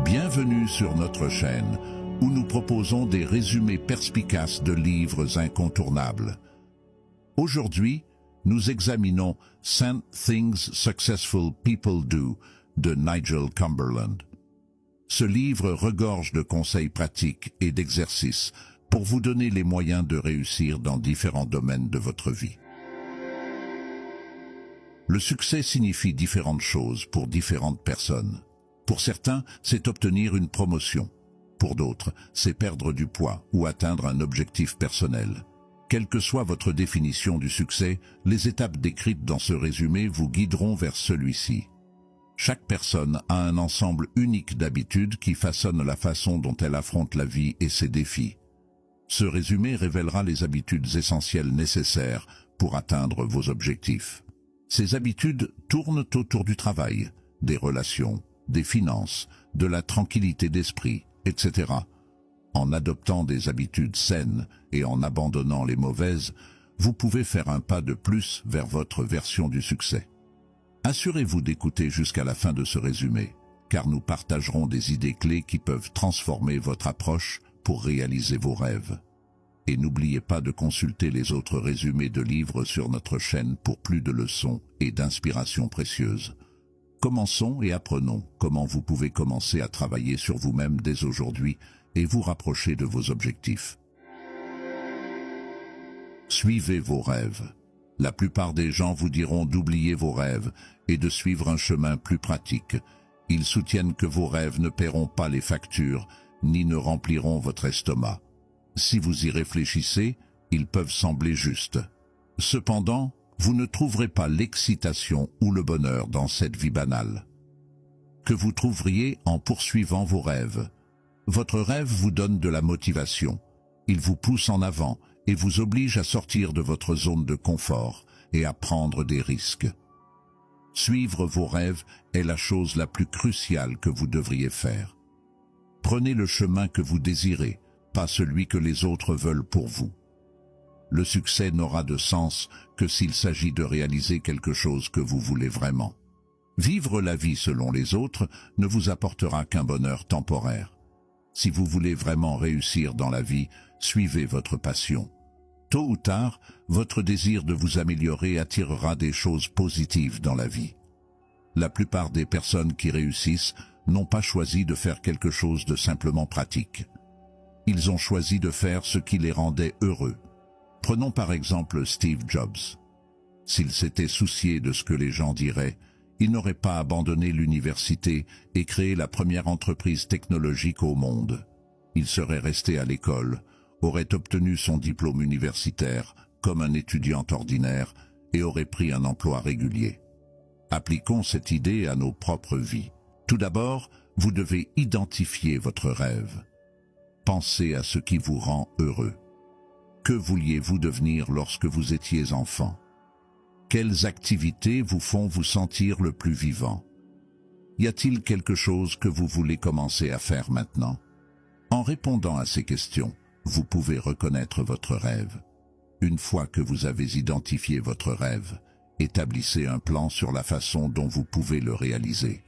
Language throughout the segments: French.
Bienvenue sur notre chaîne, où nous proposons des résumés perspicaces de livres incontournables. Aujourd'hui, nous examinons 5 Things Successful People Do de Nigel Cumberland. Ce livre regorge de conseils pratiques et d'exercices pour vous donner les moyens de réussir dans différents domaines de votre vie. Le succès signifie différentes choses pour différentes personnes. Pour certains, c'est obtenir une promotion. Pour d'autres, c'est perdre du poids ou atteindre un objectif personnel. Quelle que soit votre définition du succès, les étapes décrites dans ce résumé vous guideront vers celui-ci. Chaque personne a un ensemble unique d'habitudes qui façonnent la façon dont elle affronte la vie et ses défis. Ce résumé révélera les habitudes essentielles nécessaires pour atteindre vos objectifs. Ces habitudes tournent autour du travail, des relations, des finances, de la tranquillité d'esprit, etc. En adoptant des habitudes saines et en abandonnant les mauvaises, vous pouvez faire un pas de plus vers votre version du succès. Assurez-vous d'écouter jusqu'à la fin de ce résumé, car nous partagerons des idées clés qui peuvent transformer votre approche pour réaliser vos rêves. Et n'oubliez pas de consulter les autres résumés de livres sur notre chaîne pour plus de leçons et d'inspirations précieuses. Commençons et apprenons comment vous pouvez commencer à travailler sur vous-même dès aujourd'hui et vous rapprocher de vos objectifs. Suivez vos rêves. La plupart des gens vous diront d'oublier vos rêves et de suivre un chemin plus pratique. Ils soutiennent que vos rêves ne paieront pas les factures, ni ne rempliront votre estomac. Si vous y réfléchissez, ils peuvent sembler justes. Cependant, vous ne trouverez pas l'excitation ou le bonheur dans cette vie banale que vous trouveriez en poursuivant vos rêves. Votre rêve vous donne de la motivation. Il vous pousse en avant et vous oblige à sortir de votre zone de confort et à prendre des risques. Suivre vos rêves est la chose la plus cruciale que vous devriez faire. Prenez le chemin que vous désirez, pas celui que les autres veulent pour vous. Le succès n'aura de sens que s'il s'agit de réaliser quelque chose que vous voulez vraiment. Vivre la vie selon les autres ne vous apportera qu'un bonheur temporaire. Si vous voulez vraiment réussir dans la vie, suivez votre passion. Tôt ou tard, votre désir de vous améliorer attirera des choses positives dans la vie. La plupart des personnes qui réussissent n'ont pas choisi de faire quelque chose de simplement pratique. Ils ont choisi de faire ce qui les rendait heureux. Prenons par exemple Steve Jobs. S'il s'était soucié de ce que les gens diraient, il n'aurait pas abandonné l'université et créé la première entreprise technologique au monde. Il serait resté à l'école, aurait obtenu son diplôme universitaire comme un étudiant ordinaire et aurait pris un emploi régulier. Appliquons cette idée à nos propres vies. Tout d'abord, vous devez identifier votre rêve. Pensez à ce qui vous rend heureux. Que vouliez-vous devenir lorsque vous étiez enfant? Quelles activités vous font vous sentir le plus vivant? Y a-t-il quelque chose que vous voulez commencer à faire maintenant? En répondant à ces questions, vous pouvez reconnaître votre rêve. Une fois que vous avez identifié votre rêve, établissez un plan sur la façon dont vous pouvez le réaliser.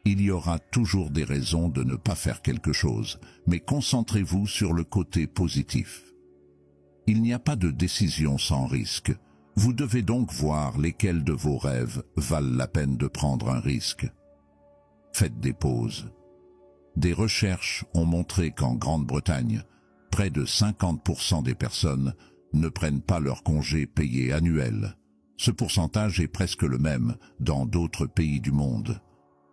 Il y aura toujours des raisons de ne pas faire quelque chose, mais concentrez-vous sur le côté positif. Il n'y a pas de décision sans risque. Vous devez donc voir lesquels de vos rêves valent la peine de prendre un risque. Faites des pauses. Des recherches ont montré qu'en Grande-Bretagne, près de 50% des personnes ne prennent pas leur congé payé annuel. Ce pourcentage est presque le même dans d'autres pays du monde.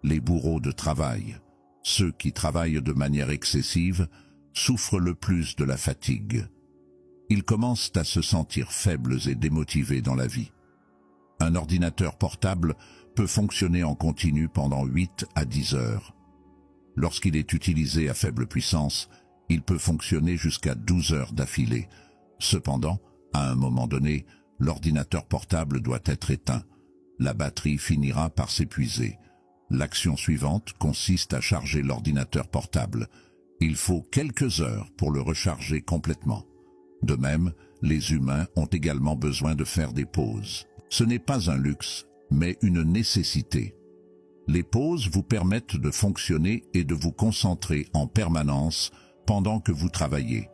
Les bourreaux de travail, ceux qui travaillent de manière excessive, souffrent le plus de la fatigue. Ils commencent à se sentir faibles et démotivés dans la vie. Un ordinateur portable peut fonctionner en continu pendant 8 à 10 heures. Lorsqu'il est utilisé à faible puissance, il peut fonctionner jusqu'à 12 heures d'affilée. Cependant, à un moment donné, l'ordinateur portable doit être éteint. La batterie finira par s'épuiser. L'action suivante consiste à charger l'ordinateur portable. Il faut quelques heures pour le recharger complètement. De même, les humains ont également besoin de faire des pauses. Ce n'est pas un luxe, mais une nécessité. Les pauses vous permettent de fonctionner et de vous concentrer en permanence pendant que vous travaillez.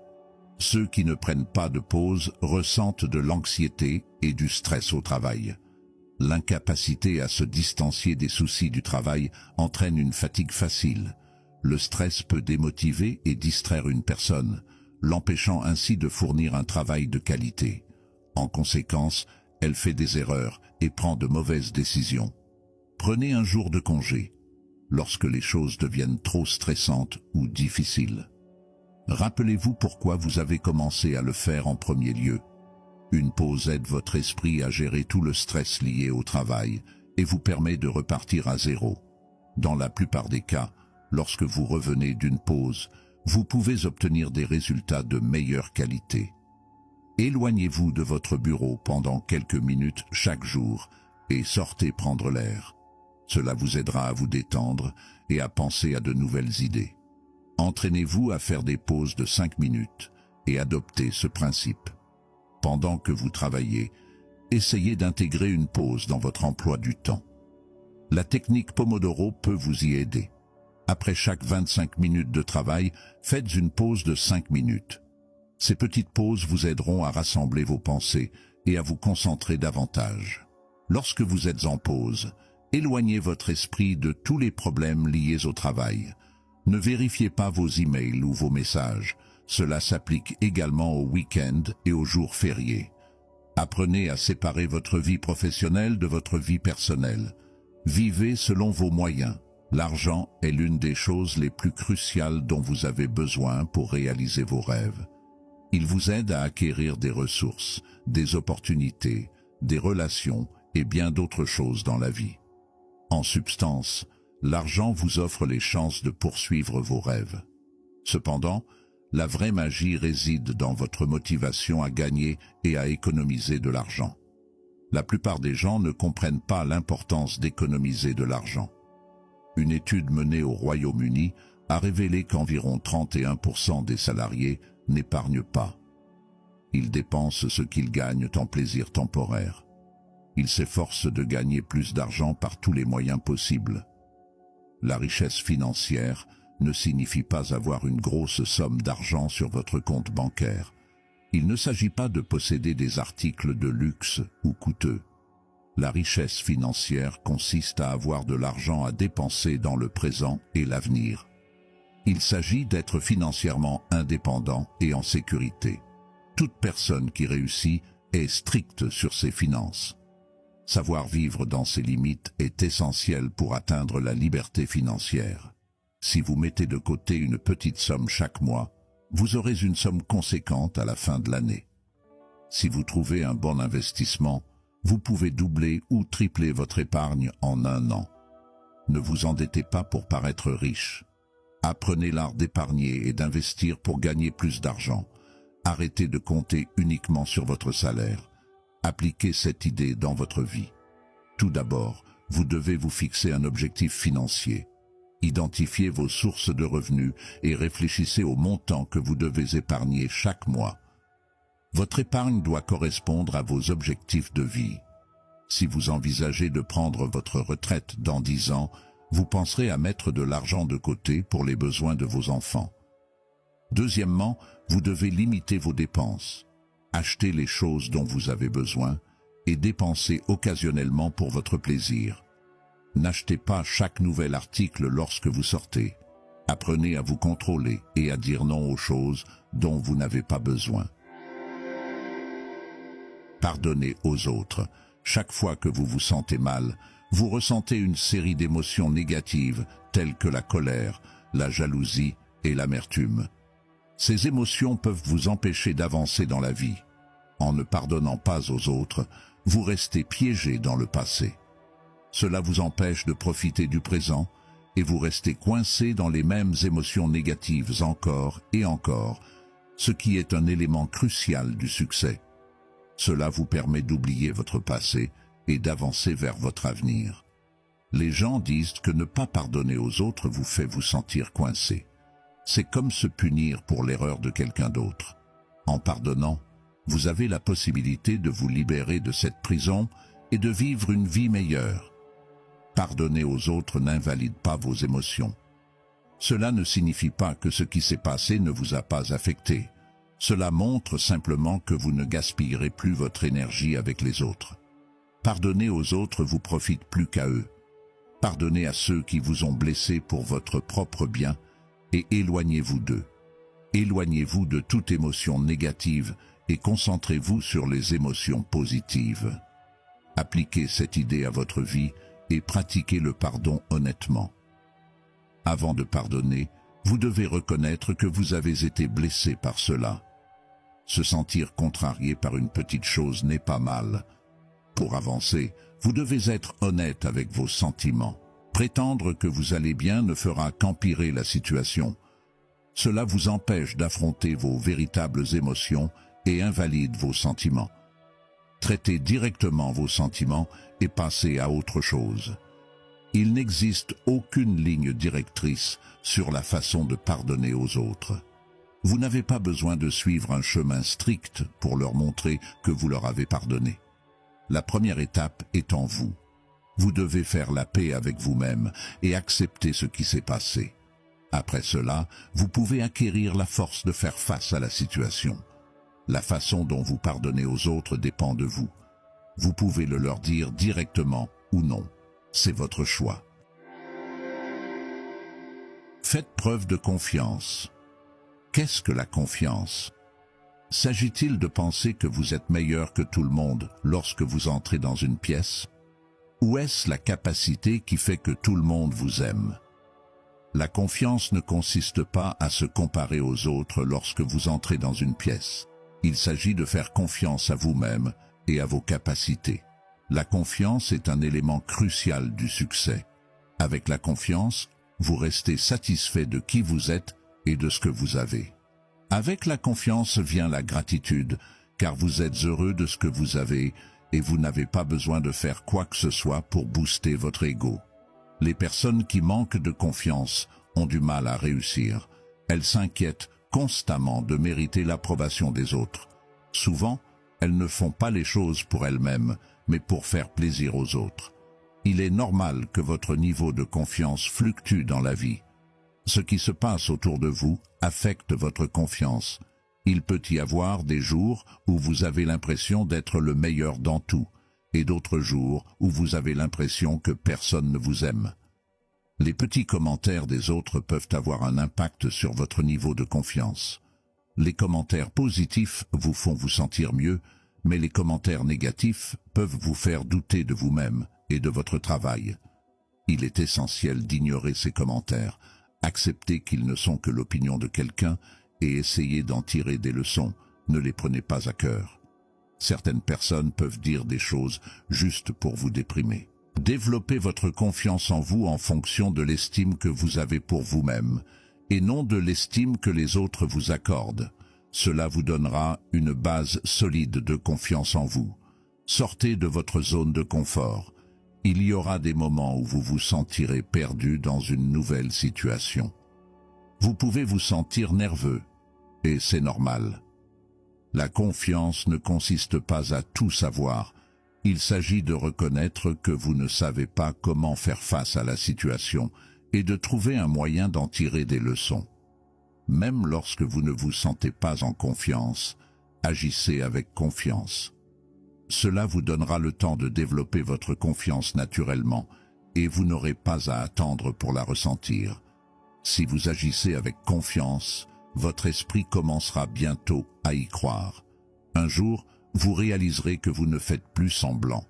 Ceux qui ne prennent pas de pause ressentent de l'anxiété et du stress au travail. L'incapacité à se distancier des soucis du travail entraîne une fatigue facile. Le stress peut démotiver et distraire une personne, l'empêchant ainsi de fournir un travail de qualité. En conséquence, elle fait des erreurs et prend de mauvaises décisions. Prenez un jour de congé, lorsque les choses deviennent trop stressantes ou difficiles. Rappelez-vous pourquoi vous avez commencé à le faire en premier lieu. Une pause aide votre esprit à gérer tout le stress lié au travail et vous permet de repartir à zéro. Dans la plupart des cas, lorsque vous revenez d'une pause, vous pouvez obtenir des résultats de meilleure qualité. Éloignez-vous de votre bureau pendant quelques minutes chaque jour et sortez prendre l'air. Cela vous aidera à vous détendre et à penser à de nouvelles idées. Entraînez-vous à faire des pauses de 5 minutes et adoptez ce principe. Pendant que vous travaillez, essayez d'intégrer une pause dans votre emploi du temps. La technique Pomodoro peut vous y aider. Après chaque 25 minutes de travail, faites une pause de 5 minutes. Ces petites pauses vous aideront à rassembler vos pensées et à vous concentrer davantage. Lorsque vous êtes en pause, éloignez votre esprit de tous les problèmes liés au travail. Ne vérifiez pas vos emails ou vos messages. Cela s'applique également aux week-ends et aux jours fériés. Apprenez à séparer votre vie professionnelle de votre vie personnelle. Vivez selon vos moyens. L'argent est l'une des choses les plus cruciales dont vous avez besoin pour réaliser vos rêves. Il vous aide à acquérir des ressources, des opportunités, des relations et bien d'autres choses dans la vie. En substance, l'argent vous offre les chances de poursuivre vos rêves. Cependant, la vraie magie réside dans votre motivation à gagner et à économiser de l'argent. La plupart des gens ne comprennent pas l'importance d'économiser de l'argent. Une étude menée au Royaume-Uni a révélé qu'environ 31% des salariés n'épargnent pas. Ils dépensent ce qu'ils gagnent en plaisir temporaire. Ils s'efforcent de gagner plus d'argent par tous les moyens possibles. La richesse financière ne signifie pas avoir une grosse somme d'argent sur votre compte bancaire. Il ne s'agit pas de posséder des articles de luxe ou coûteux. La richesse financière consiste à avoir de l'argent à dépenser dans le présent et l'avenir. Il s'agit d'être financièrement indépendant et en sécurité. Toute personne qui réussit est stricte sur ses finances. Savoir vivre dans ses limites est essentiel pour atteindre la liberté financière. Si vous mettez de côté une petite somme chaque mois, vous aurez une somme conséquente à la fin de l'année. Si vous trouvez un bon investissement, vous pouvez doubler ou tripler votre épargne en un an. Ne vous endettez pas pour paraître riche. Apprenez l'art d'épargner et d'investir pour gagner plus d'argent. Arrêtez de compter uniquement sur votre salaire. Appliquez cette idée dans votre vie. Tout d'abord, vous devez vous fixer un objectif financier. Identifiez vos sources de revenus et réfléchissez au montant que vous devez épargner chaque mois. Votre épargne doit correspondre à vos objectifs de vie. Si vous envisagez de prendre votre retraite dans 10 ans, vous penserez à mettre de l'argent de côté pour les besoins de vos enfants. Deuxièmement, vous devez limiter vos dépenses. Achetez les choses dont vous avez besoin et dépensez occasionnellement pour votre plaisir. N'achetez pas chaque nouvel article lorsque vous sortez. Apprenez à vous contrôler et à dire non aux choses dont vous n'avez pas besoin. Pardonnez aux autres. Chaque fois que vous vous sentez mal, vous ressentez une série d'émotions négatives telles que la colère, la jalousie et l'amertume. Ces émotions peuvent vous empêcher d'avancer dans la vie. En ne pardonnant pas aux autres, vous restez piégé dans le passé. Cela vous empêche de profiter du présent et vous restez coincé dans les mêmes émotions négatives encore et encore, ce qui est un élément crucial du succès. Cela vous permet d'oublier votre passé et d'avancer vers votre avenir. Les gens disent que ne pas pardonner aux autres vous fait vous sentir coincé. C'est comme se punir pour l'erreur de quelqu'un d'autre. En pardonnant, vous avez la possibilité de vous libérer de cette prison et de vivre une vie meilleure. Pardonner aux autres n'invalide pas vos émotions. Cela ne signifie pas que ce qui s'est passé ne vous a pas affecté. Cela montre simplement que vous ne gaspillerez plus votre énergie avec les autres. Pardonner aux autres vous profite plus qu'à eux. Pardonnez à ceux qui vous ont blessé pour votre propre bien et éloignez-vous d'eux. Éloignez-vous de toute émotion négative et concentrez-vous sur les émotions positives. Appliquez cette idée à votre vie et pratiquez le pardon honnêtement. Avant de pardonner, vous devez reconnaître que vous avez été blessé par cela. Se sentir contrarié par une petite chose n'est pas mal. Pour avancer, vous devez être honnête avec vos sentiments. Prétendre que vous allez bien ne fera qu'empirer la situation. Cela vous empêche d'affronter vos véritables émotions et invalide vos sentiments. Traitez directement vos sentiments et passez à autre chose. Il n'existe aucune ligne directrice sur la façon de pardonner aux autres. Vous n'avez pas besoin de suivre un chemin strict pour leur montrer que vous leur avez pardonné. La première étape est en vous. Vous devez faire la paix avec vous-même et accepter ce qui s'est passé. Après cela, vous pouvez acquérir la force de faire face à la situation. La façon dont vous pardonnez aux autres dépend de vous. Vous pouvez le leur dire directement ou non. C'est votre choix. Faites preuve de confiance. Qu'est-ce que la confiance? S'agit-il de penser que vous êtes meilleur que tout le monde lorsque vous entrez dans une pièce? Ou est-ce la capacité qui fait que tout le monde vous aime? La confiance ne consiste pas à se comparer aux autres lorsque vous entrez dans une pièce. Il s'agit de faire confiance à vous-même et à vos capacités. La confiance est un élément crucial du succès. Avec la confiance, vous restez satisfait de qui vous êtes et de ce que vous avez. Avec la confiance vient la gratitude, car vous êtes heureux de ce que vous avez et vous n'avez pas besoin de faire quoi que ce soit pour booster votre ego. Les personnes qui manquent de confiance ont du mal à réussir. Elles s'inquiètent constamment de mériter l'approbation des autres. Souvent, elles ne font pas les choses pour elles-mêmes, mais pour faire plaisir aux autres. Il est normal que votre niveau de confiance fluctue dans la vie. Ce qui se passe autour de vous affecte votre confiance. Il peut y avoir des jours où vous avez l'impression d'être le meilleur dans tout, et d'autres jours où vous avez l'impression que personne ne vous aime. Les petits commentaires des autres peuvent avoir un impact sur votre niveau de confiance. Les commentaires positifs vous font vous sentir mieux, mais les commentaires négatifs peuvent vous faire douter de vous-même et de votre travail. Il est essentiel d'ignorer ces commentaires, accepter qu'ils ne sont que l'opinion de quelqu'un et essayer d'en tirer des leçons. Ne les prenez pas à cœur. Certaines personnes peuvent dire des choses juste pour vous déprimer. Développez votre confiance en vous en fonction de l'estime que vous avez pour vous-même, et non de l'estime que les autres vous accordent. Cela vous donnera une base solide de confiance en vous. Sortez de votre zone de confort. Il y aura des moments où vous vous sentirez perdu dans une nouvelle situation. Vous pouvez vous sentir nerveux, et c'est normal. La confiance ne consiste pas à tout savoir. Il s'agit de reconnaître que vous ne savez pas comment faire face à la situation et de trouver un moyen d'en tirer des leçons. Même lorsque vous ne vous sentez pas en confiance, agissez avec confiance. Cela vous donnera le temps de développer votre confiance naturellement et vous n'aurez pas à attendre pour la ressentir. Si vous agissez avec confiance, votre esprit commencera bientôt à y croire. Un jour, vous réaliserez que vous ne faites plus semblant.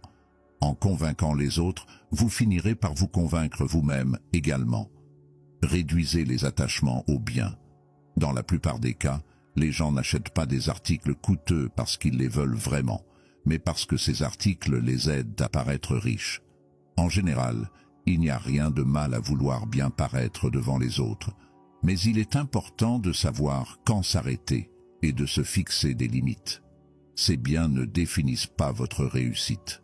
En convainquant les autres, vous finirez par vous convaincre vous-même également. Réduisez les attachements au bien. Dans la plupart des cas, les gens n'achètent pas des articles coûteux parce qu'ils les veulent vraiment, mais parce que ces articles les aident à paraître riches. En général, il n'y a rien de mal à vouloir bien paraître devant les autres, mais il est important de savoir quand s'arrêter et de se fixer des limites. Ces biens ne définissent pas votre réussite.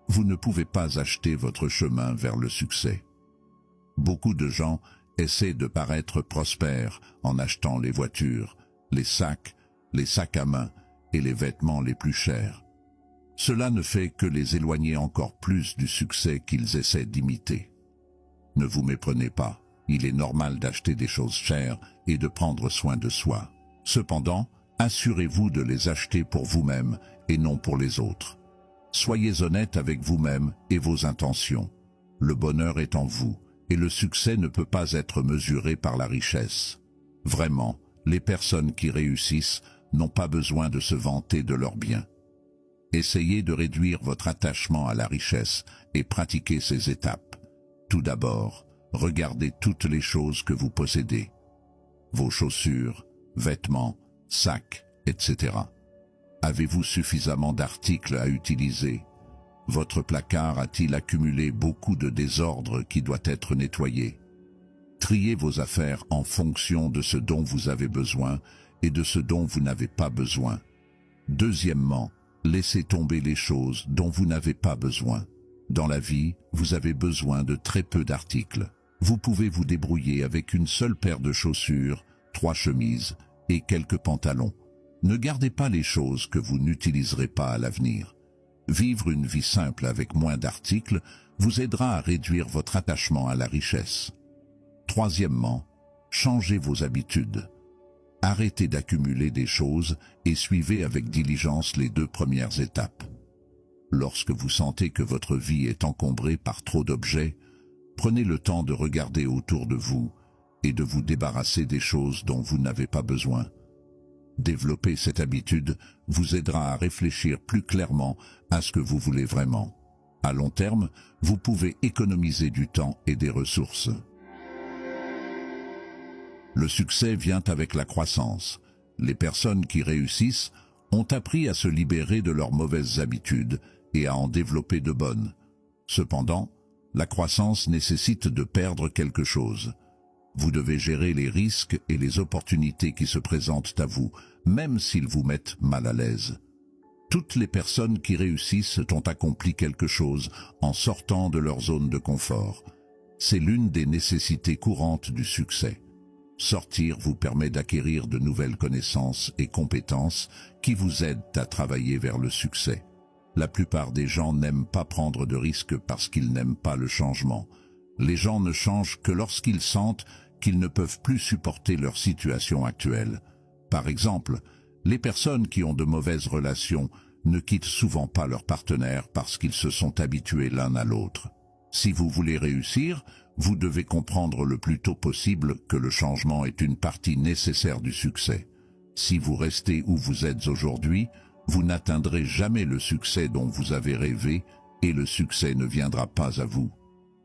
Vous ne pouvez pas acheter votre chemin vers le succès. Beaucoup de gens essaient de paraître prospères en achetant les voitures, les sacs à main et les vêtements les plus chers. Cela ne fait que les éloigner encore plus du succès qu'ils essaient d'imiter. Ne vous méprenez pas, il est normal d'acheter des choses chères et de prendre soin de soi. Cependant, assurez-vous de les acheter pour vous-même et non pour les autres. Soyez honnête avec vous-même et vos intentions. Le bonheur est en vous, et le succès ne peut pas être mesuré par la richesse. Vraiment, les personnes qui réussissent n'ont pas besoin de se vanter de leurs biens. Essayez de réduire votre attachement à la richesse et pratiquez ces étapes. Tout d'abord, regardez toutes les choses que vous possédez. Vos chaussures, vêtements, sacs, etc. Avez-vous suffisamment d'articles à utiliser? Votre placard a-t-il accumulé beaucoup de désordre qui doit être nettoyé? Triez vos affaires en fonction de ce dont vous avez besoin et de ce dont vous n'avez pas besoin. Deuxièmement, laissez tomber les choses dont vous n'avez pas besoin. Dans la vie, vous avez besoin de très peu d'articles. Vous pouvez vous débrouiller avec une seule paire de chaussures, 3 chemises et quelques pantalons. Ne gardez pas les choses que vous n'utiliserez pas à l'avenir. Vivre une vie simple avec moins d'articles vous aidera à réduire votre attachement à la richesse. Troisièmement, changez vos habitudes. Arrêtez d'accumuler des choses et suivez avec diligence les 2 premières étapes. Lorsque vous sentez que votre vie est encombrée par trop d'objets, prenez le temps de regarder autour de vous et de vous débarrasser des choses dont vous n'avez pas besoin. Développer cette habitude vous aidera à réfléchir plus clairement à ce que vous voulez vraiment. À long terme, vous pouvez économiser du temps et des ressources. Le succès vient avec la croissance. Les personnes qui réussissent ont appris à se libérer de leurs mauvaises habitudes et à en développer de bonnes. Cependant, la croissance nécessite de perdre quelque chose. Vous devez gérer les risques et les opportunités qui se présentent à vous, même s'ils vous mettent mal à l'aise. Toutes les personnes qui réussissent ont accompli quelque chose en sortant de leur zone de confort. C'est l'une des nécessités courantes du succès. Sortir vous permet d'acquérir de nouvelles connaissances et compétences qui vous aident à travailler vers le succès. La plupart des gens n'aiment pas prendre de risques parce qu'ils n'aiment pas le changement. Les gens ne changent que lorsqu'ils sentent qu'ils ne peuvent plus supporter leur situation actuelle. Par exemple, les personnes qui ont de mauvaises relations ne quittent souvent pas leur partenaire parce qu'ils se sont habitués l'un à l'autre. Si vous voulez réussir, vous devez comprendre le plus tôt possible que le changement est une partie nécessaire du succès. Si vous restez où vous êtes aujourd'hui, vous n'atteindrez jamais le succès dont vous avez rêvé et le succès ne viendra pas à vous.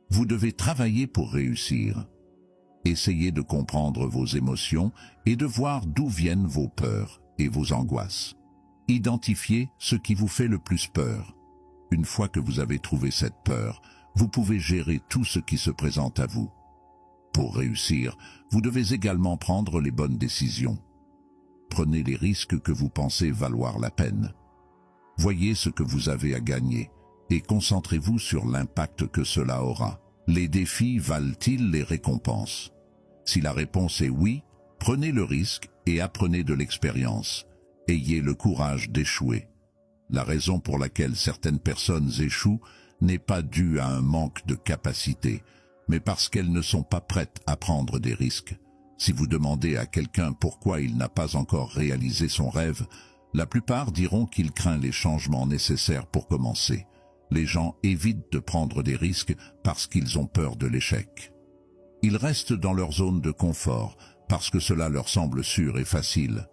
Vous devez travailler pour réussir. Essayez de comprendre vos émotions et de voir d'où viennent vos peurs et vos angoisses. Identifiez ce qui vous fait le plus peur. Une fois que vous avez trouvé cette peur, vous pouvez gérer tout ce qui se présente à vous. Pour réussir, vous devez également prendre les bonnes décisions. Prenez les risques que vous pensez valoir la peine. Voyez ce que vous avez à gagner et concentrez-vous sur l'impact que cela aura. Les défis valent-ils les récompenses? Si la réponse est oui, prenez le risque et apprenez de l'expérience. Ayez le courage d'échouer. La raison pour laquelle certaines personnes échouent n'est pas due à un manque de capacité, mais parce qu'elles ne sont pas prêtes à prendre des risques. Si vous demandez à quelqu'un pourquoi il n'a pas encore réalisé son rêve, la plupart diront qu'il craint les changements nécessaires pour commencer. Les gens évitent de prendre des risques parce qu'ils ont peur de l'échec. Ils restent dans leur zone de confort parce que cela leur semble sûr et facile.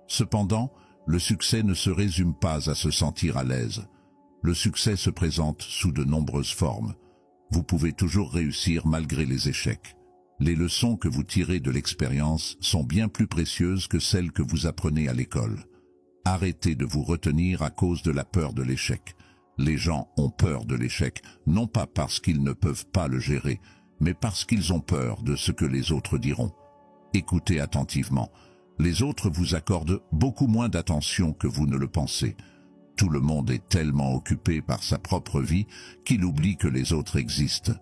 Cependant, le succès ne se résume pas à se sentir à l'aise. Le succès se présente sous de nombreuses formes. Vous pouvez toujours réussir malgré les échecs. Les leçons que vous tirez de l'expérience sont bien plus précieuses que celles que vous apprenez à l'école. Arrêtez de vous retenir à cause de la peur de l'échec. Les gens ont peur de l'échec, non pas parce qu'ils ne peuvent pas le gérer, mais parce qu'ils ont peur de ce que les autres diront. Écoutez attentivement. Les autres vous accordent beaucoup moins d'attention que vous ne le pensez. Tout le monde est tellement occupé par sa propre vie qu'il oublie que les autres existent.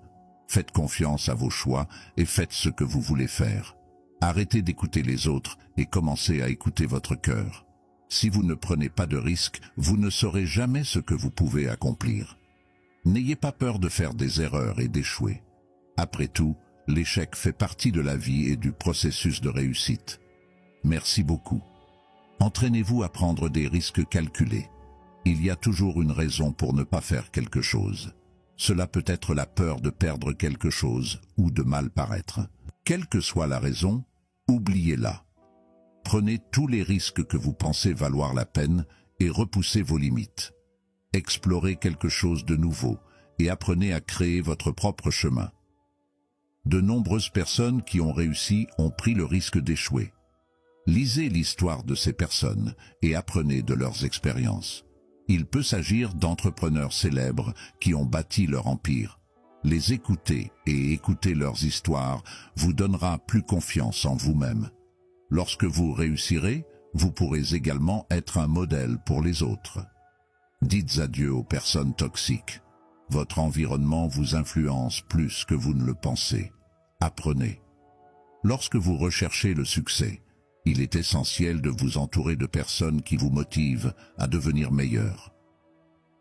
Faites confiance à vos choix et faites ce que vous voulez faire. Arrêtez d'écouter les autres et commencez à écouter votre cœur. Si vous ne prenez pas de risques, vous ne saurez jamais ce que vous pouvez accomplir. N'ayez pas peur de faire des erreurs et d'échouer. Après tout, l'échec fait partie de la vie et du processus de réussite. Merci beaucoup. Entraînez-vous à prendre des risques calculés. Il y a toujours une raison pour ne pas faire quelque chose. Cela peut être la peur de perdre quelque chose ou de mal paraître. Quelle que soit la raison, oubliez-la. Prenez tous les risques que vous pensez valoir la peine et repoussez vos limites. Explorez quelque chose de nouveau et apprenez à créer votre propre chemin. De nombreuses personnes qui ont réussi ont pris le risque d'échouer. Lisez l'histoire de ces personnes et apprenez de leurs expériences. Il peut s'agir d'entrepreneurs célèbres qui ont bâti leur empire. Les écouter et écouter leurs histoires vous donnera plus confiance en vous-même. Lorsque vous réussirez, vous pourrez également être un modèle pour les autres. Dites adieu aux personnes toxiques. Votre environnement vous influence plus que vous ne le pensez. Apprenez. Lorsque vous recherchez le succès, il est essentiel de vous entourer de personnes qui vous motivent à devenir meilleur.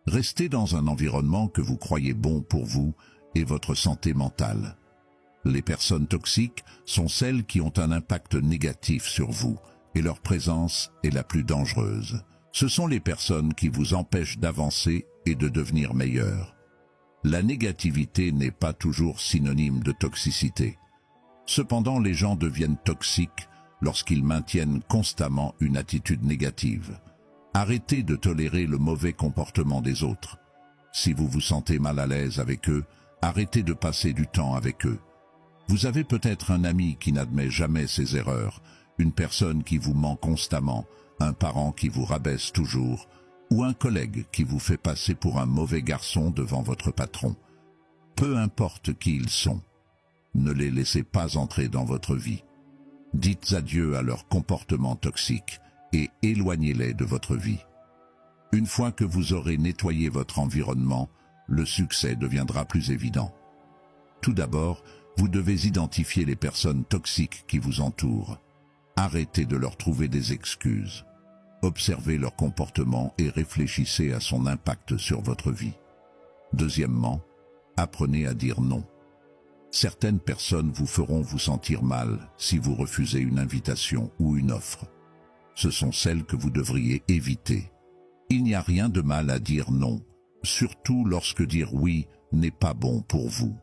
Restez dans un environnement que vous croyez bon pour vous et votre santé mentale. Les personnes toxiques sont celles qui ont un impact négatif sur vous et leur présence est la plus dangereuse. Ce sont les personnes qui vous empêchent d'avancer et de devenir meilleur. La négativité n'est pas toujours synonyme de toxicité. Cependant, les gens deviennent toxiques lorsqu'ils maintiennent constamment une attitude négative. Arrêtez de tolérer le mauvais comportement des autres. Si vous vous sentez mal à l'aise avec eux, arrêtez de passer du temps avec eux. Vous avez peut-être un ami qui n'admet jamais ses erreurs, une personne qui vous ment constamment, un parent qui vous rabaisse toujours, ou un collègue qui vous fait passer pour un mauvais garçon devant votre patron. Peu importe qui ils sont, ne les laissez pas entrer dans votre vie. Dites adieu à leur comportement toxique et éloignez-les de votre vie. Une fois que vous aurez nettoyé votre environnement, le succès deviendra plus évident. Tout d'abord, vous devez identifier les personnes toxiques qui vous entourent. Arrêtez de leur trouver des excuses. Observez leur comportement et réfléchissez à son impact sur votre vie. Deuxièmement, apprenez à dire non. Certaines personnes vous feront vous sentir mal si vous refusez une invitation ou une offre. Ce sont celles que vous devriez éviter. Il n'y a rien de mal à dire non, surtout lorsque dire oui n'est pas bon pour vous.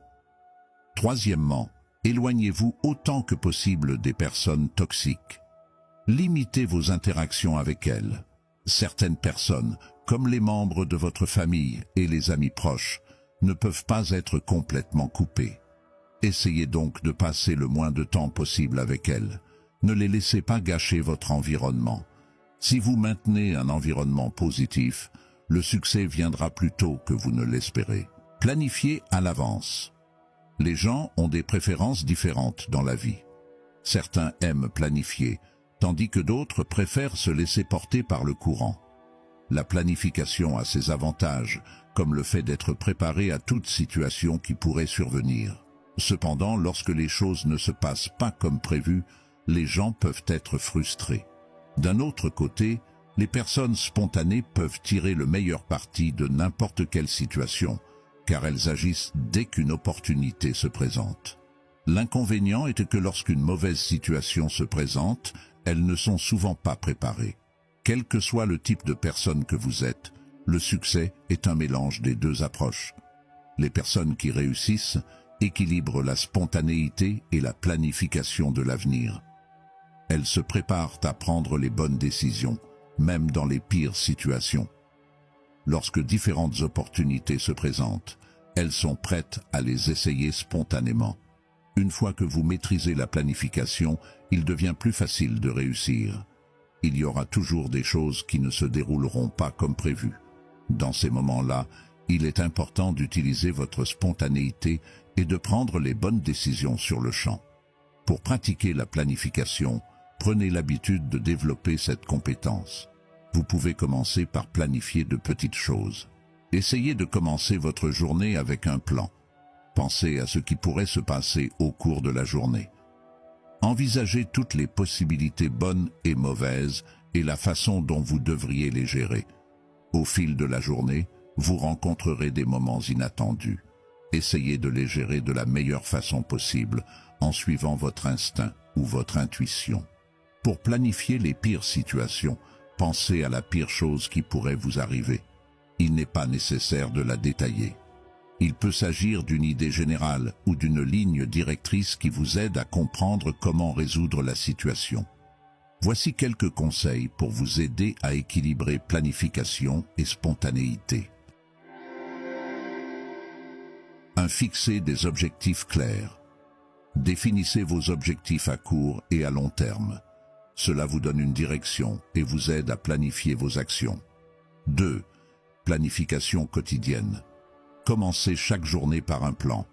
Troisièmement, éloignez-vous autant que possible des personnes toxiques. Limitez vos interactions avec elles. Certaines personnes, comme les membres de votre famille et les amis proches, ne peuvent pas être complètement coupées. Essayez donc de passer le moins de temps possible avec elles. Ne les laissez pas gâcher votre environnement. Si vous maintenez un environnement positif, le succès viendra plus tôt que vous ne l'espérez. Planifiez à l'avance. Les gens ont des préférences différentes dans la vie. Certains aiment planifier, tandis que d'autres préfèrent se laisser porter par le courant. La planification a ses avantages, comme le fait d'être préparé à toute situation qui pourrait survenir. Cependant, lorsque les choses ne se passent pas comme prévu, les gens peuvent être frustrés. D'un autre côté, les personnes spontanées peuvent tirer le meilleur parti de n'importe quelle situation, car elles agissent dès qu'une opportunité se présente. L'inconvénient est que lorsqu'une mauvaise situation se présente, elles ne sont souvent pas préparées. Quel que soit le type de personne que vous êtes, le succès est un mélange des deux approches. Les personnes qui réussissent équilibrent la spontanéité et la planification de l'avenir. Elles se préparent à prendre les bonnes décisions, même dans les pires situations. Lorsque différentes opportunités se présentent, elles sont prêtes à les essayer spontanément. Une fois que vous maîtrisez la planification, il devient plus facile de réussir. Il y aura toujours des choses qui ne se dérouleront pas comme prévu. Dans ces moments-là, il est important d'utiliser votre spontanéité et de prendre les bonnes décisions sur le champ. Pour pratiquer la planification, prenez l'habitude de développer cette compétence. Vous pouvez commencer par planifier de petites choses. Essayez de commencer votre journée avec un plan. Pensez à ce qui pourrait se passer au cours de la journée. Envisagez toutes les possibilités bonnes et mauvaises et la façon dont vous devriez les gérer. Au fil de la journée, vous rencontrerez des moments inattendus. Essayez de les gérer de la meilleure façon possible, en suivant votre instinct ou votre intuition. Pour planifier les pires situations, pensez à la pire chose qui pourrait vous arriver. Il n'est pas nécessaire de la détailler. Il peut s'agir d'une idée générale ou d'une ligne directrice qui vous aide à comprendre comment résoudre la situation. Voici quelques conseils pour vous aider à équilibrer planification et spontanéité. 1. Fixez des objectifs clairs. Définissez vos objectifs à court et à long terme. Cela vous donne une direction et vous aide à planifier vos actions. 2. Planification quotidienne. Commencez chaque journée par un plan.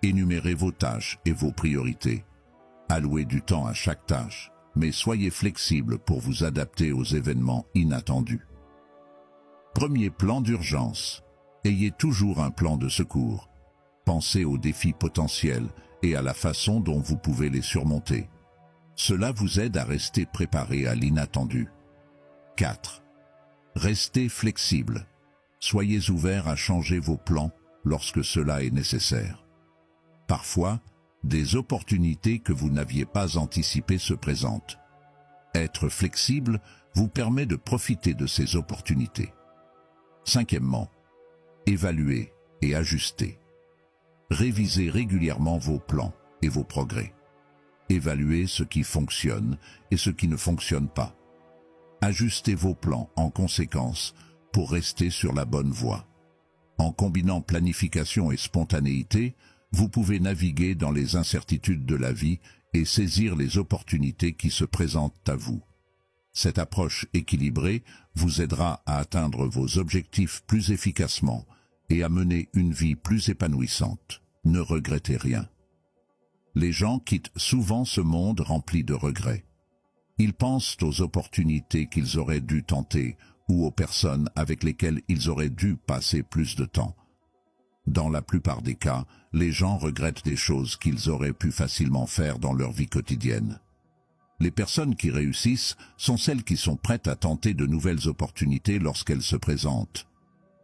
Énumérez vos tâches et vos priorités. Allouez du temps à chaque tâche, mais soyez flexible pour vous adapter aux événements inattendus. Premier plan d'urgence. Ayez toujours un plan de secours. Pensez aux défis potentiels et à la façon dont vous pouvez les surmonter. Cela vous aide à rester préparé à l'inattendu. 4. Restez flexible. Soyez ouvert à changer vos plans lorsque cela est nécessaire. Parfois, des opportunités que vous n'aviez pas anticipées se présentent. Être flexible vous permet de profiter de ces opportunités. 5. Évaluez et ajustez. Révisez régulièrement vos plans et vos progrès. Évaluez ce qui fonctionne et ce qui ne fonctionne pas. Ajustez vos plans en conséquence pour rester sur la bonne voie. En combinant planification et spontanéité, vous pouvez naviguer dans les incertitudes de la vie et saisir les opportunités qui se présentent à vous. Cette approche équilibrée vous aidera à atteindre vos objectifs plus efficacement et à mener une vie plus épanouissante. Ne regrettez rien. Les gens quittent souvent ce monde rempli de regrets. Ils pensent aux opportunités qu'ils auraient dû tenter ou aux personnes avec lesquelles ils auraient dû passer plus de temps. Dans la plupart des cas, les gens regrettent des choses qu'ils auraient pu facilement faire dans leur vie quotidienne. Les personnes qui réussissent sont celles qui sont prêtes à tenter de nouvelles opportunités lorsqu'elles se présentent.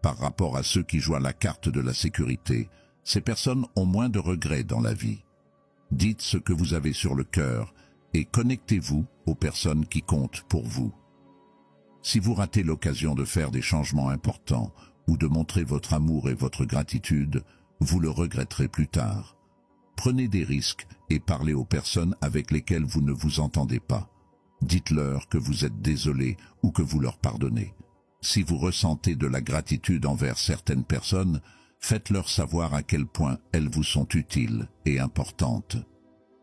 Par rapport à ceux qui jouent à la carte de la sécurité, ces personnes ont moins de regrets dans la vie. Dites ce que vous avez sur le cœur et connectez-vous aux personnes qui comptent pour vous. Si vous ratez l'occasion de faire des changements importants ou de montrer votre amour et votre gratitude, vous le regretterez plus tard. Prenez des risques et parlez aux personnes avec lesquelles vous ne vous entendez pas. Dites-leur que vous êtes désolé ou que vous leur pardonnez. Si vous ressentez de la gratitude envers certaines personnes, faites-leur savoir à quel point elles vous sont utiles et importantes.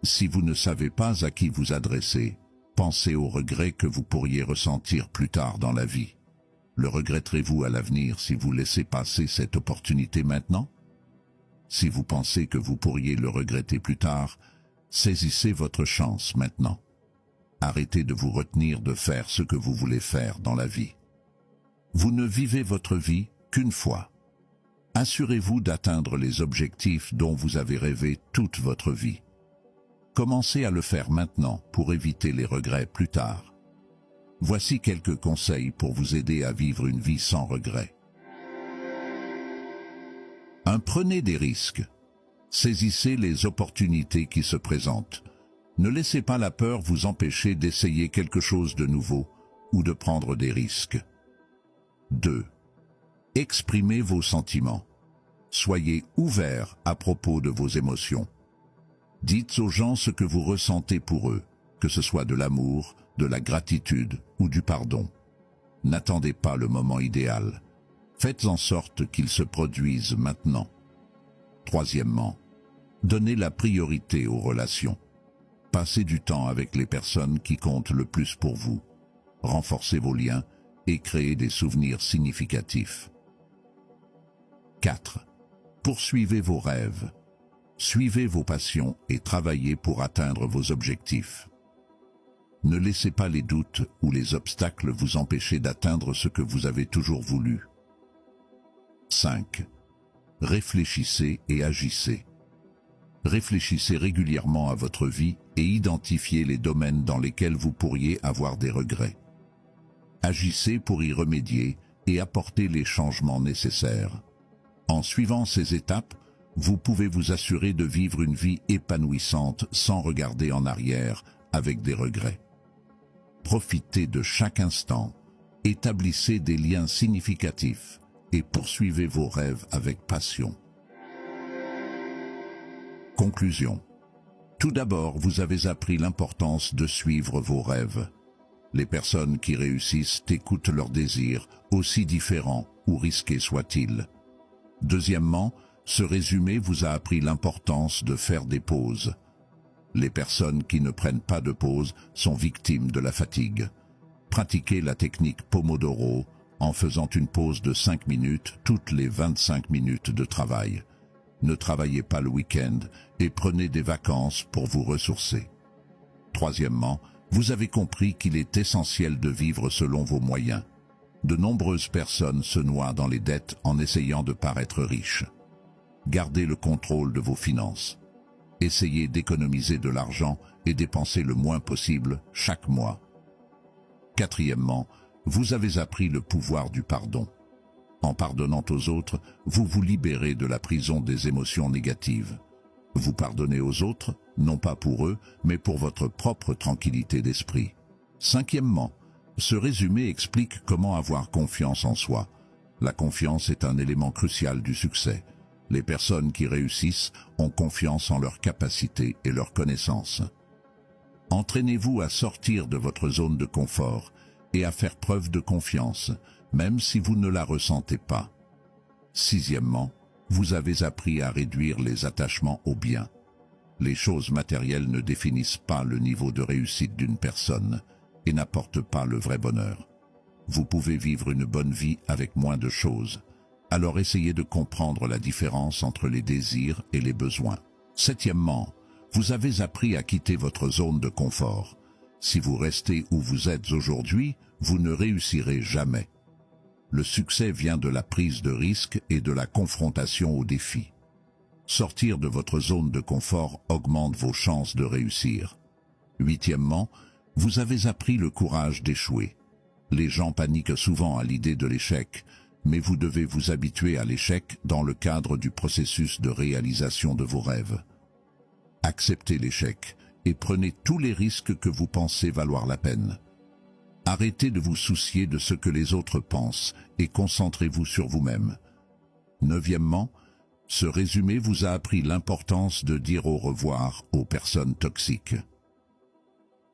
Si vous ne savez pas à qui vous adresser, pensez aux regrets que vous pourriez ressentir plus tard dans la vie. Le regretterez-vous à l'avenir si vous laissez passer cette opportunité maintenant? Si vous pensez que vous pourriez le regretter plus tard, saisissez votre chance maintenant. Arrêtez de vous retenir de faire ce que vous voulez faire dans la vie. Vous ne vivez votre vie qu'une fois. Assurez-vous d'atteindre les objectifs dont vous avez rêvé toute votre vie. Commencez à le faire maintenant pour éviter les regrets plus tard. Voici quelques conseils pour vous aider à vivre une vie sans regrets. 1. Prenez des risques. Saisissez les opportunités qui se présentent. Ne laissez pas la peur vous empêcher d'essayer quelque chose de nouveau ou de prendre des risques. 2. Exprimez vos sentiments. Soyez ouvert à propos de vos émotions. Dites aux gens ce que vous ressentez pour eux, que ce soit de l'amour, de la gratitude ou du pardon. N'attendez pas le moment idéal. Faites en sorte qu'il se produise maintenant. 3. Donnez la priorité aux relations. Passez du temps avec les personnes qui comptent le plus pour vous. Renforcez vos liens et créez des souvenirs significatifs. 4. Poursuivez vos rêves. Suivez vos passions et travaillez pour atteindre vos objectifs. Ne laissez pas les doutes ou les obstacles vous empêcher d'atteindre ce que vous avez toujours voulu. 5. Réfléchissez et agissez. Réfléchissez régulièrement à votre vie et identifiez les domaines dans lesquels vous pourriez avoir des regrets. Agissez pour y remédier et apporter les changements nécessaires. En suivant ces étapes, vous pouvez vous assurer de vivre une vie épanouissante sans regarder en arrière avec des regrets. Profitez de chaque instant, établissez des liens significatifs et poursuivez vos rêves avec passion. Conclusion. Tout d'abord, vous avez appris l'importance de suivre vos rêves. Les personnes qui réussissent écoutent leurs désirs, aussi différents ou risqués soient-ils. Deuxièmement, ce résumé vous a appris l'importance de faire des pauses. Les personnes qui ne prennent pas de pause sont victimes de la fatigue. Pratiquez la technique Pomodoro en faisant une pause de 5 minutes toutes les 25 minutes de travail. Ne travaillez pas le week-end et prenez des vacances pour vous ressourcer. Troisièmement, vous avez compris qu'il est essentiel de vivre selon vos moyens. De nombreuses personnes se noient dans les dettes en essayant de paraître riches. Gardez le contrôle de vos finances. Essayez d'économiser de l'argent et dépensez le moins possible chaque mois. Quatrièmement, vous avez appris le pouvoir du pardon. En pardonnant aux autres, vous vous libérez de la prison des émotions négatives. Vous pardonnez aux autres, non pas pour eux, mais pour votre propre tranquillité d'esprit. Cinquièmement, ce résumé explique comment avoir confiance en soi. La confiance est un élément crucial du succès. Les personnes qui réussissent ont confiance en leurs capacités et leurs connaissances. Entraînez-vous à sortir de votre zone de confort et à faire preuve de confiance, même si vous ne la ressentez pas. Sixièmement, vous avez appris à réduire les attachements aux biens. Les choses matérielles ne définissent pas le niveau de réussite d'une personne et n'apportent pas le vrai bonheur. Vous pouvez vivre une bonne vie avec moins de choses. Alors essayez de comprendre la différence entre les désirs et les besoins. Septièmement, vous avez appris à quitter votre zone de confort. Si vous restez où vous êtes aujourd'hui, vous ne réussirez jamais. Le succès vient de la prise de risque et de la confrontation aux défis. Sortir de votre zone de confort augmente vos chances de réussir. Huitièmement, vous avez appris le courage d'échouer. Les gens paniquent souvent à l'idée de l'échec, mais vous devez vous habituer à l'échec dans le cadre du processus de réalisation de vos rêves. Acceptez l'échec et prenez tous les risques que vous pensez valoir la peine. Arrêtez de vous soucier de ce que les autres pensent et concentrez-vous sur vous-même. Neuvièmement, ce résumé vous a appris l'importance de dire au revoir aux personnes toxiques.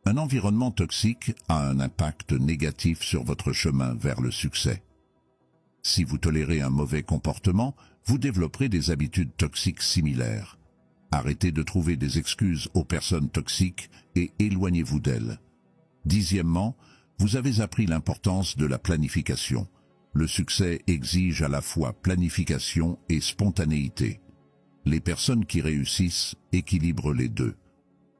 Un environnement toxique a un impact négatif sur votre chemin vers le succès. Si vous tolérez un mauvais comportement, vous développerez des habitudes toxiques similaires. Arrêtez de trouver des excuses aux personnes toxiques et éloignez-vous d'elles. Dixièmement, vous avez appris l'importance de la planification. Le succès exige à la fois planification et spontanéité. Les personnes qui réussissent équilibrent les deux.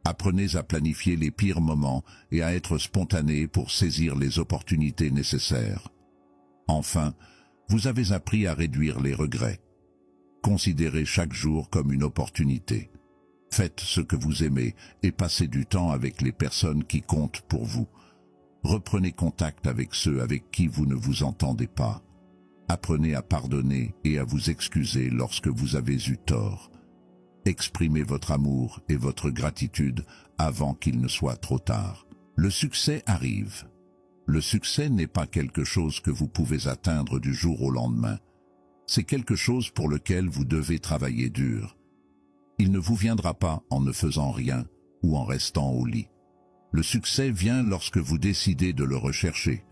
Apprenez à planifier les pires moments et à être spontané pour saisir les opportunités nécessaires. Enfin, vous avez appris à réduire les regrets. Considérez chaque jour comme une opportunité. Faites ce que vous aimez et passez du temps avec les personnes qui comptent pour vous. Reprenez contact avec ceux avec qui vous ne vous entendez pas. Apprenez à pardonner et à vous excuser lorsque vous avez eu tort. Exprimez votre amour et votre gratitude avant qu'il ne soit trop tard. Le succès arrive. Le succès n'est pas quelque chose que vous pouvez atteindre du jour au lendemain. C'est quelque chose pour lequel vous devez travailler dur. Il ne vous viendra pas en ne faisant rien ou en restant au lit. Le succès vient lorsque vous décidez de le rechercher.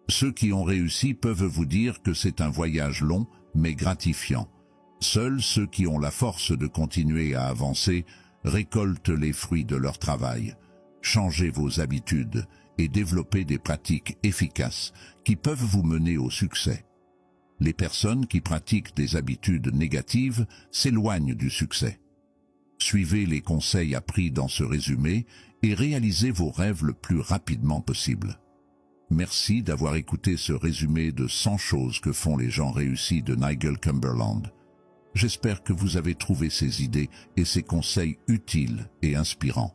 Ceux qui ont réussi peuvent vous dire que c'est un voyage long mais gratifiant. Seuls ceux qui ont la force de continuer à avancer récoltent les fruits de leur travail. Changez vos habitudes et développez des pratiques efficaces qui peuvent vous mener au succès. Les personnes qui pratiquent des habitudes négatives s'éloignent du succès. Suivez les conseils appris dans ce résumé et réalisez vos rêves le plus rapidement possible. Merci d'avoir écouté ce résumé de 100 choses que font les gens réussis de Nigel Cumberland. J'espère que vous avez trouvé ces idées et ces conseils utiles et inspirants.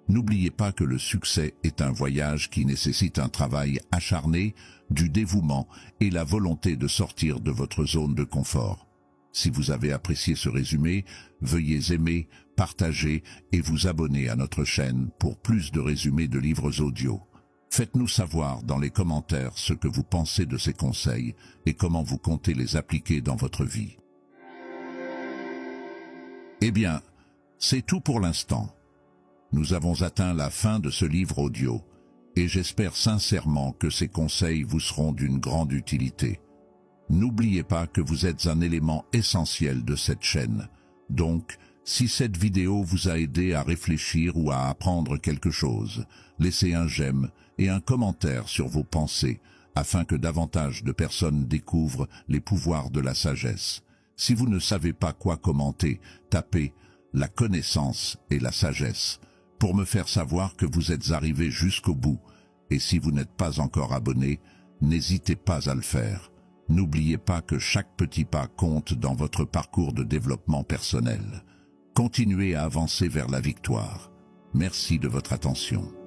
N'oubliez pas que le succès est un voyage qui nécessite un travail acharné, du dévouement et la volonté de sortir de votre zone de confort. Si vous avez apprécié ce résumé, veuillez aimer, partager et vous abonner à notre chaîne pour plus de résumés de livres audio. Faites-nous savoir dans les commentaires ce que vous pensez de ces conseils et comment vous comptez les appliquer dans votre vie. Eh bien, c'est tout pour l'instant. Nous avons atteint la fin de ce livre audio et j'espère sincèrement que ces conseils vous seront d'une grande utilité. N'oubliez pas que vous êtes un élément essentiel de cette chaîne. Donc, si cette vidéo vous a aidé à réfléchir ou à apprendre quelque chose, laissez un j'aime et un commentaire sur vos pensées afin que davantage de personnes découvrent les pouvoirs de la sagesse. Si vous ne savez pas quoi commenter, tapez « la connaissance et la sagesse » pour me faire savoir que vous êtes arrivé jusqu'au bout. Et si vous n'êtes pas encore abonné, n'hésitez pas à le faire. N'oubliez pas que chaque petit pas compte dans votre parcours de développement personnel. Continuez à avancer vers la victoire. Merci de votre attention.